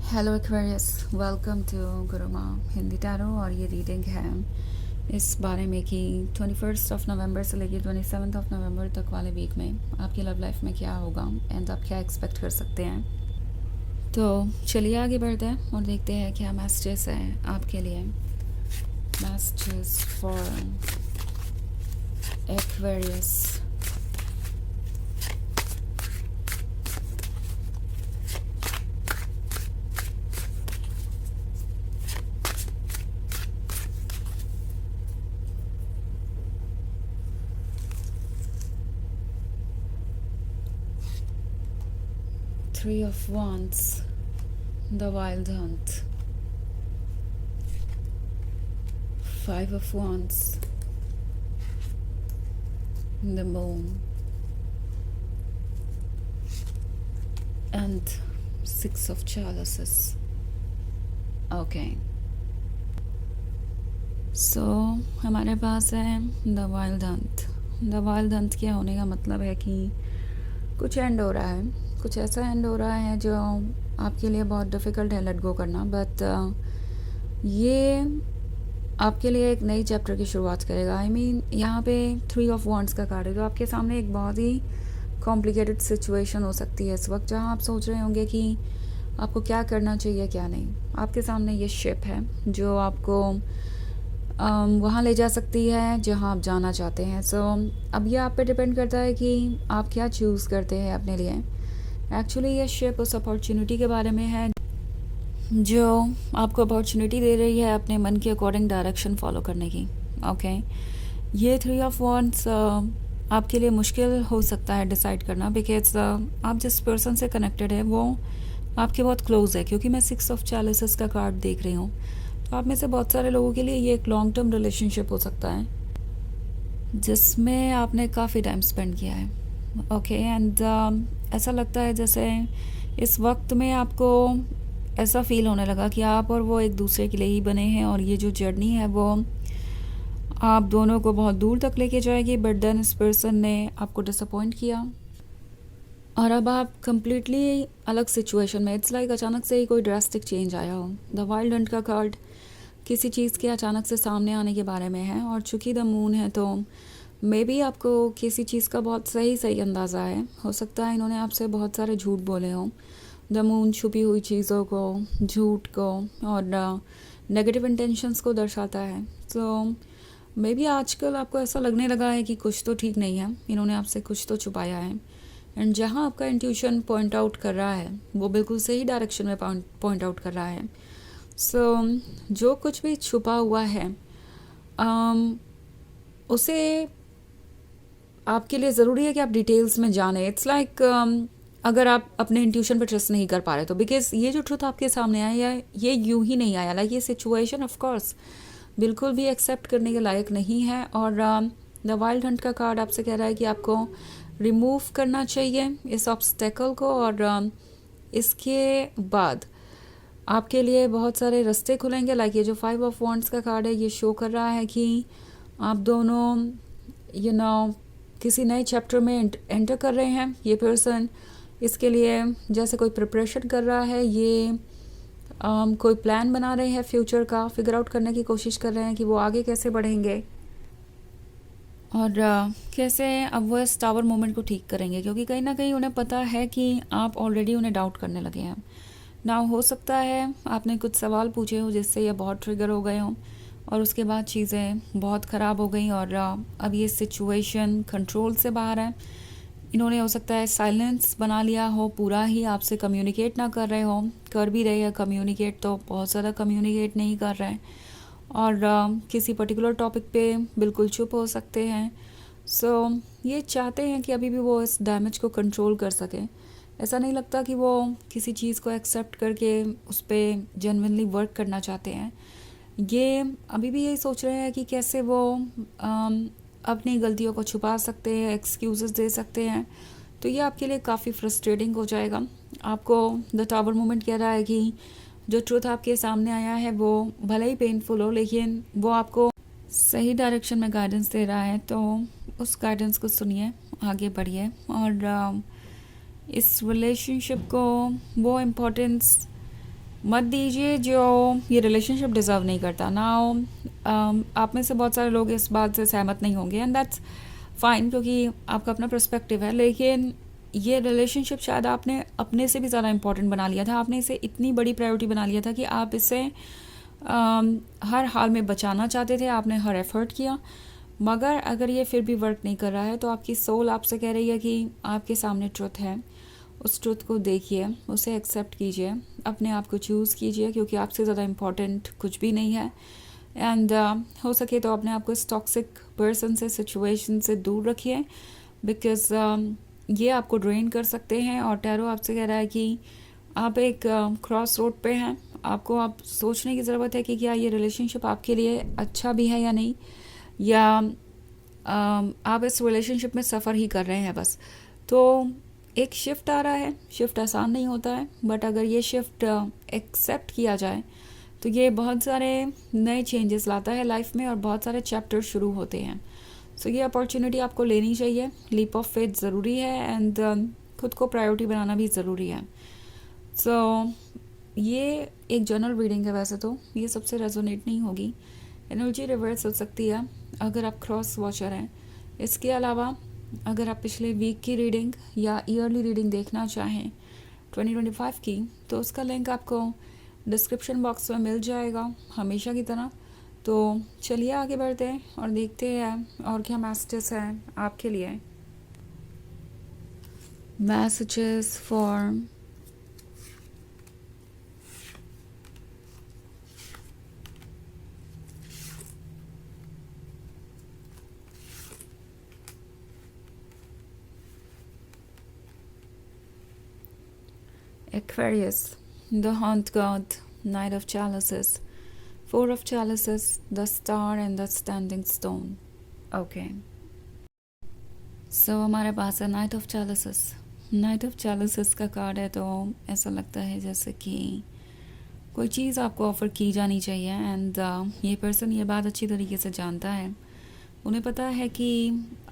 Hello Aquarius, welcome to Guruma Hindi tarot. और ये reading है इस बारे में कि 21 नवंबर से लेकर 27 नवंबर तक वाले वीक में आपकी लव लाइफ में क्या होगा एंड आप क्या एक्सपेक्ट कर सकते हैं। तो चलिए आगे बढ़ते हैं और देखते हैं क्या मैसेजेस हैं आपके लिए। Messages for Aquarius. 3 of Wands, the Wild Hunt. 5 of Wands, the Moon, and 6 of Chalices. Okay. So हमारे पास है the wild Hunt. The wild Hunt क्या होने का मतलब है कि कुछ एंड हो रहा है, कुछ ऐसा एंड हो रहा है जो आपके लिए बहुत डिफ़िकल्ट है लेट गो करना, बट ये आपके लिए एक नई चैप्टर की शुरुआत करेगा। आई मीन यहाँ पे 3 ऑफ वॉन्ड्स का कार्ड है, तो आपके सामने एक बहुत ही कॉम्प्लिकेटेड सिचुएशन हो सकती है इस वक्त, जहाँ आप सोच रहे होंगे कि आपको क्या करना चाहिए क्या नहीं। आपके सामने ये शिप है जो आपको वहाँ ले जा सकती है जहाँ आप जाना चाहते हैं। सो अब ये आप पे डिपेंड करता है कि आप क्या चूज़ करते हैं अपने लिए। एक्चुअली ये शिप उस अपॉर्चुनिटी के बारे में है जो आपको अपॉर्चुनिटी दे रही है अपने मन के अकॉर्डिंग डायरेक्शन फॉलो करने की। ओके, ये 3 ऑफ वॉन्ड्स आपके लिए मुश्किल हो सकता है डिसाइड करना, बिकॉज आप जिस पर्सन से कनेक्टेड है वो आपके बहुत क्लोज है, क्योंकि मैं 6 ऑफ चैलिसेस का कार्ड देख रही हूँ। तो आप में से बहुत सारे लोगों के लिए ये एक लॉन्ग टर्म रिलेशनशिप हो सकता है जिसमें आपने काफ़ी टाइम स्पेंड किया है। ओके, एंड ऐसा लगता है जैसे इस वक्त में आपको ऐसा फील होने लगा कि आप और वो एक दूसरे के लिए ही बने हैं, और ये जो जर्नी है वो आप दोनों को बहुत दूर तक लेके जाएगी। बट देन इस पर्सन ने आपको डिसअपॉइंट किया और अब आप कंप्लीटली अलग सिचुएशन में। इट्स लाइक अचानक से ही कोई ड्रास्टिक चेंज आया हो। द वाइल्ड हंट का कार्ड किसी चीज़ के अचानक से सामने आने के बारे में है, और चूंकि द मून है तो मे बी आपको किसी चीज़ का बहुत सही अंदाज़ा है। हो सकता है इन्होंने आपसे बहुत सारे झूठ बोले हों। द मून छुपी हुई चीज़ों को, झूठ को और नेगेटिव इंटेंशंस को दर्शाता है। सो मे बी आजकल आपको ऐसा लगने लगा है कि कुछ तो ठीक नहीं है, इन्होंने आपसे कुछ तो छुपाया है। एंड जहाँ आपका इंट्यूशन पॉइंट आउट कर रहा है वो बिल्कुल सही डायरेक्शन में पॉइंट आउट कर रहा है। सो जो कुछ भी छुपा हुआ है उसे आपके लिए ज़रूरी है कि आप डिटेल्स में जानें। इट्स लाइक अगर आप अपने इंट्यूशन पर ट्रस्ट नहीं कर पा रहे तो बिकॉज ये जो ट्रुथ आपके सामने आया ये यूं ही नहीं आया। लाइक ये सिचुएशन ऑफ कोर्स बिल्कुल भी एक्सेप्ट करने के लायक नहीं है। और द वाइल्ड हंट का कार्ड आपसे कह रहा है कि आपको रिमूव करना चाहिए इस ऑब्स्टेकल को, और इसके बाद आपके लिए बहुत सारे रास्ते खुलेंगे। लाइक ये जो 5 ऑफ वॉन्ड्स का कार्ड है ये शो कर रहा है कि आप दोनों किसी नए चैप्टर में एंटर कर रहे हैं। ये पर्सन इसके लिए जैसे कोई प्रिपरेशन कर रहा है, ये कोई प्लान बना रहे हैं फ्यूचर का, फिगर आउट करने की कोशिश कर रहे हैं कि वो आगे कैसे बढ़ेंगे और कैसे अब वो इस टावर मोमेंट को ठीक करेंगे, क्योंकि कहीं ना कहीं उन्हें पता है कि आप ऑलरेडी उन्हें डाउट करने लगे हैं। ना हो सकता है आपने कुछ सवाल पूछे हो जिससे ये बहुत ट्रिगर हो गए हों और उसके बाद चीज़ें बहुत ख़राब हो गई और अब ये सिचुएशन कंट्रोल से बाहर है। इन्होंने हो सकता है साइलेंस बना लिया हो, पूरा ही आपसे कम्युनिकेट ना कर रहे हो, कर भी रहे हैं कम्युनिकेट तो बहुत ज़्यादा कम्युनिकेट नहीं कर रहे हैं, और किसी पर्टिकुलर टॉपिक पे बिल्कुल चुप हो सकते हैं। सो ये चाहते हैं कि अभी भी वो इस डैमेज को कंट्रोल कर सकें। ऐसा नहीं लगता कि वो किसी चीज़ को एक्सेप्ट करके उस पर जेन्युइनली वर्क करना चाहते हैं। ये अभी भी यही सोच रहे हैं कि कैसे वो अपनी गलतियों को छुपा सकते हैं, एक्सक्यूज़ेस दे सकते हैं। तो ये आपके लिए काफ़ी फ्रस्ट्रेटिंग हो जाएगा। आपको द टावर मोमेंट कह रहा है कि जो ट्रुथ आपके सामने आया है वो भले ही पेनफुल हो, लेकिन वो आपको सही डायरेक्शन में गाइडेंस दे रहा है। तो उस गाइडेंस को सुनिए, आगे बढ़िए, और इस रिलेशनशिप को वो इम्पोर्टेंस मत दीजिए जो ये रिलेशनशिप डिज़र्व नहीं करता ना। आप में से बहुत सारे लोग इस बात से सहमत नहीं होंगे एंड दैट्स फ़ाइन, क्योंकि आपका अपना पर्सपेक्टिव है। लेकिन ये रिलेशनशिप शायद आपने अपने से भी ज़्यादा इम्पोर्टेंट बना लिया था, आपने इसे इतनी बड़ी प्रायोरिटी बना लिया था कि आप इसे हर हाल में बचाना चाहते थे, आपने हर एफ़र्ट किया। मगर अगर ये फिर भी वर्क नहीं कर रहा है तो आपकी सोल आपसे कह रही है कि आपके सामने ट्रुथ है, उस ट्रुथ को देखिए, उसे एक्सेप्ट कीजिए, अपने आप को चूज़ कीजिए, क्योंकि आपसे ज़्यादा इम्पॉर्टेंट कुछ भी नहीं है। एंड हो सके तो अपने आप को इस टॉक्सिक पर्सन से, सिचुएशन से दूर रखिए, बिकॉज़ ये आपको ड्रेन कर सकते हैं। और टैरो आपसे कह रहा है कि आप एक क्रॉस रोड पे हैं, आपको आप सोचने की ज़रूरत है कि क्या ये रिलेशनशिप आपके लिए अच्छा भी है या नहीं, या आप इस रिलेशनशिप में सफ़र ही कर रहे हैं बस। तो एक शिफ्ट आ रहा है, शिफ्ट आसान नहीं होता है, बट अगर ये शिफ्ट एक्सेप्ट किया जाए तो ये बहुत सारे नए चेंजेस लाता है लाइफ में और बहुत सारे चैप्टर शुरू होते हैं। सो ये अपॉर्चुनिटी आपको लेनी चाहिए, लीप ऑफ फेथ ज़रूरी है एंड खुद को प्रायोरिटी बनाना भी ज़रूरी है। सो ये एक जनरल रीडिंग है, वैसे तो ये सबसे रेजोनेट नहीं होगी, एनर्जी रिवर्स हो सकती है अगर आप क्रॉस वॉचर हैं। इसके अलावा अगर आप पिछले वीक की रीडिंग या ईयरली रीडिंग देखना चाहें 2025 की, तो उसका लिंक आपको डिस्क्रिप्शन बॉक्स में मिल जाएगा हमेशा की तरह। तो चलिए आगे बढ़ते हैं और देखते हैं और क्या मैसेजेस हैं आपके लिए। Messages for Aquarius, the Haunt God, Knight of Chalices, Four of Chalices, the Star and the Standing Stone. Okay. So हमारे पास है नाइट ऑफ चैलिसेस। नाइट ऑफ चैलिसेस का कार्ड है, तो ऐसा लगता है जैसे कि कोई चीज़ आपको ऑफ़र की जानी चाहिए एंड ये पर्सन ये बात अच्छी तरीके से जानता है। उन्हें पता है कि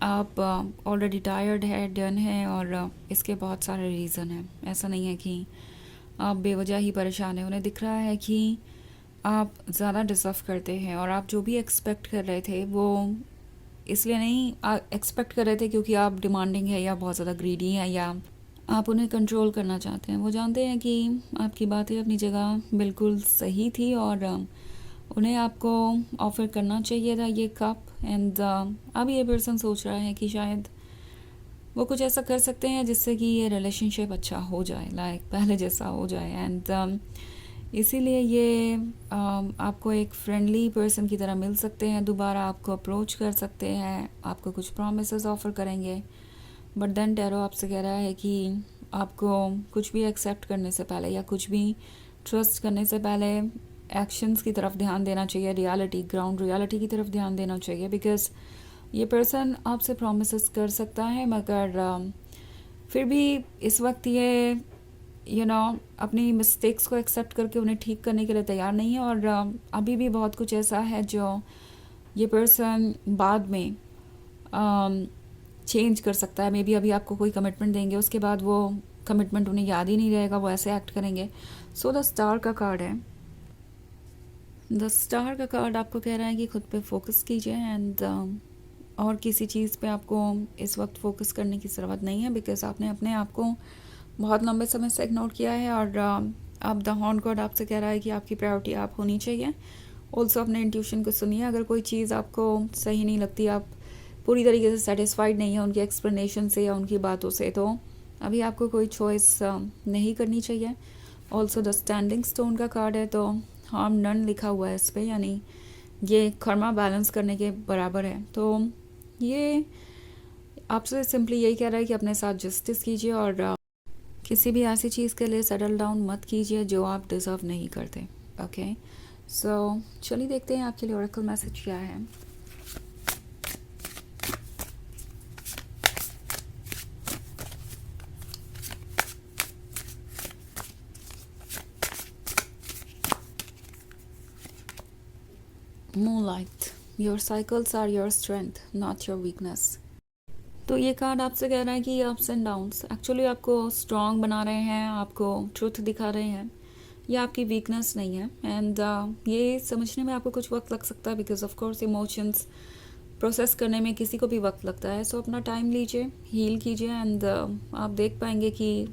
आप ऑलरेडी टायर्ड है, डन है और इसके बहुत सारे रीज़न हैं। ऐसा नहीं है कि आप बेवजह ही परेशान हैं। उन्हें दिख रहा है कि आप ज़्यादा डिज़र्व करते हैं और आप जो भी एक्सपेक्ट कर रहे थे वो इसलिए नहीं एक्सपेक्ट कर रहे थे क्योंकि आप डिमांडिंग है या बहुत ज़्यादा ग्रीडी है या आप उन्हें कंट्रोल करना चाहते हैं। वो जानते हैं कि आपकी बातें अपनी जगह बिल्कुल सही थी और उन्हें आपको ऑफ़र करना चाहिए था ये कप एंड अब ये पर्सन सोच रहा है कि शायद वो कुछ ऐसा कर सकते हैं जिससे कि ये रिलेशनशिप अच्छा हो जाए, लाइक पहले जैसा हो जाए। एंड इसीलिए ये आपको एक फ्रेंडली पर्सन की तरह मिल सकते हैं, दोबारा आपको अप्रोच कर सकते हैं, आपको कुछ प्रॉमिसेस ऑफ़र करेंगे। बट देन टैरो आपसे कह रहा है कि आपको कुछ भी एक्सेप्ट करने से पहले या कुछ भी ट्रस्ट करने से पहले एक्शंस की तरफ ध्यान देना चाहिए, रियलिटी, ग्राउंड रियलिटी की तरफ ध्यान देना चाहिए। बिकॉज़ ये पर्सन आपसे प्रॉमिसेस कर सकता है मगर फिर भी इस वक्त ये अपनी मिस्टेक्स को एक्सेप्ट करके उन्हें ठीक करने के लिए तैयार नहीं है। और अभी भी बहुत कुछ ऐसा है जो ये पर्सन बाद में चेंज कर सकता है। मे बी अभी आपको कोई कमिटमेंट देंगे, उसके बाद वो कमिटमेंट उन्हें याद ही नहीं रहेगा, वो ऐसे एक्ट करेंगे। सो द स्टार का कार्ड है। द स्टार का कार्ड आपको कह रहा है कि खुद पे फोकस कीजिए एंड और किसी चीज़ पे आपको इस वक्त फोकस करने की ज़रूरत नहीं है, बिकॉज आपने अपने आप को बहुत लंबे समय से इग्नोर किया है। और अब द हॉर्न गॉड आपसे कह रहा है कि आपकी प्रायोरिटी आप होनी चाहिए। ऑल्सो अपने इंट्यूशन को सुनिए। अगर कोई चीज़ आपको सही नहीं लगती, आप पूरी तरीके से सेटिस्फाइड नहीं है उनकी एक्सप्लेनेशन से या उनकी बातों से, तो अभी आपको कोई चॉइस नहीं करनी चाहिए। ऑल्सो द स्टैंडिंग स्टोन का कार्ड है, तो हार्म नन लिखा हुआ है इस पर, यानी ये कर्मा बैलेंस करने के बराबर है। तो ये आपसे सिंपली यही कह रहा है कि अपने साथ जस्टिस कीजिए और किसी भी ऐसी चीज़ के लिए सेटल डाउन मत कीजिए जो आप डिज़र्व नहीं करते। ओके, सो चलिए देखते हैं आपके लिए ओरेकल मैसेज क्या है। Moonlight, your cycles are your strength not your weakness. तो ये कार्ड आपसे कह रहा है कि अप्स एंड डाउन्स एक्चुअली आपको स्ट्रॉन्ग बना रहे हैं, आपको ट्रुथ दिखा रहे हैं ये आपकी वीकनेस नहीं है। एंड ये समझने में आपको कुछ वक्त लग सकता है, because of course emotions process करने में किसी को भी वक्त लगता है। सो अपना टाइम लीजिए, हील कीजिए, एंड आप देख पाएंगे कि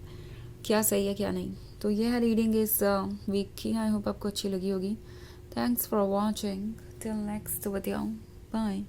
क्या सही है क्या नहीं। तो ये है रीडिंग इस वीक की। आई होप आपको अच्छी लगी होगी। Thanks for watching. Till next video, bye.